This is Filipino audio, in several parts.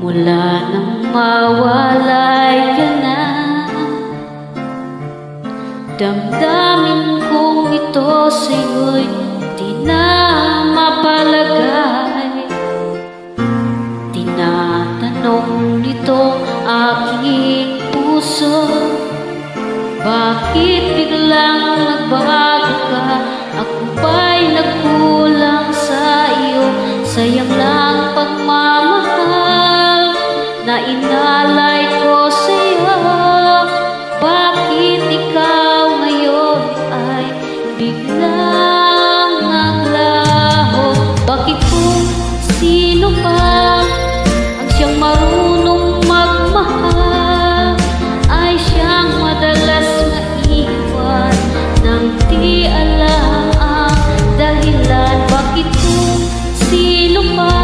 Mula nang mawalay ka na, damdamin kong ito sa'yo'y di na mapalagay. Tinatanong nito aking puso, bakit biglang nagbago ka? Ako ba'y nagkulang sa iyo? Sayang lang pagmamahal na inalay ko sa'yo. Bakit ikaw ngayon ay biglang naglaho? Bakit kung sino pa ang siyang marunong magmahal ay siyang madalas maiwan nang di alam ang dahilan? Bakit kung sino pa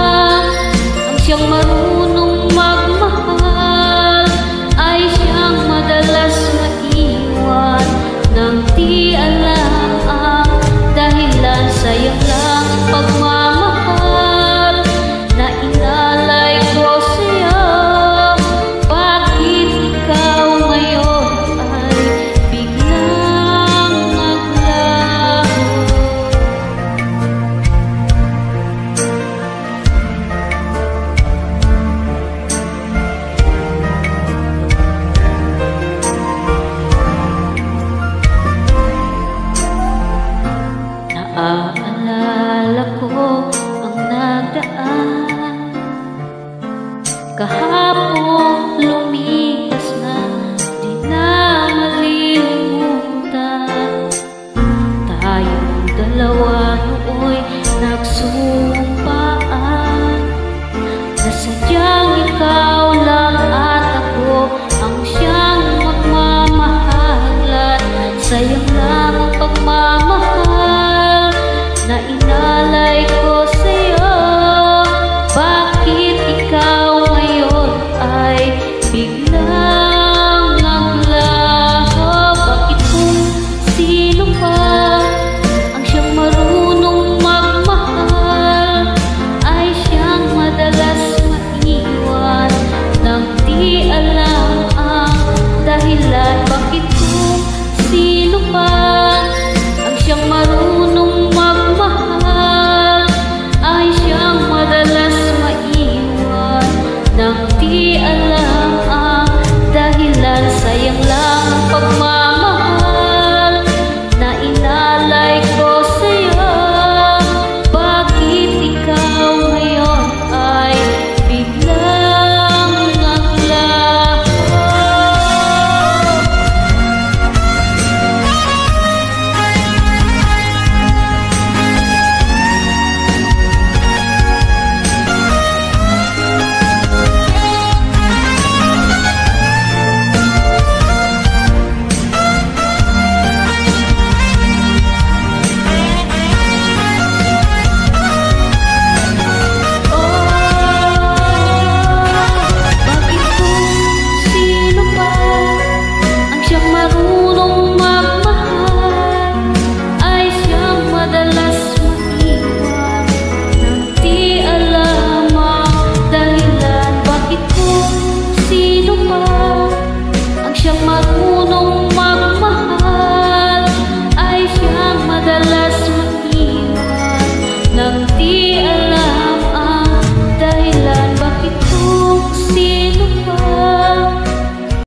ang siyang marunong magmahal ay siyang madalas maiwan nang di alam ang dahilan? Sayang lang ang pagmamahal na inalay ko sa'yo. Bakit ikaw ngayon ay biglang naglaho? Naaalala ko ang nagdaan, kahapon lumipas na, di na malilimutan. Tayong dalawa nooy nagsumpaan na sadyang ikaw lang at ako ang siyang magmamahalan. Sayang lang ang pagmamahal na inalay ko sa'yo. Bakit ikaw ngayon ay biglang naglaho? Bakit kung sino pa ang siyang marunong magmahal ay siyang madalas maiwan nang di alam ang dahilan? Bakit kung sino pa ang siyang marunong magmahal ay siyang madalas maiwan nang di alam ang dahilan? Sayang lang ang pagmamahal na inalay ko sa'yo. Bakit ikaw ngayon ay biglang naglaho? Bakit kung sino pa ang siyang marunong magmahal ay siyang madalas maiwan nang di alam ang dahilan? Bakit kung sino pa ang siyang marunong magmahal ay siyang madalas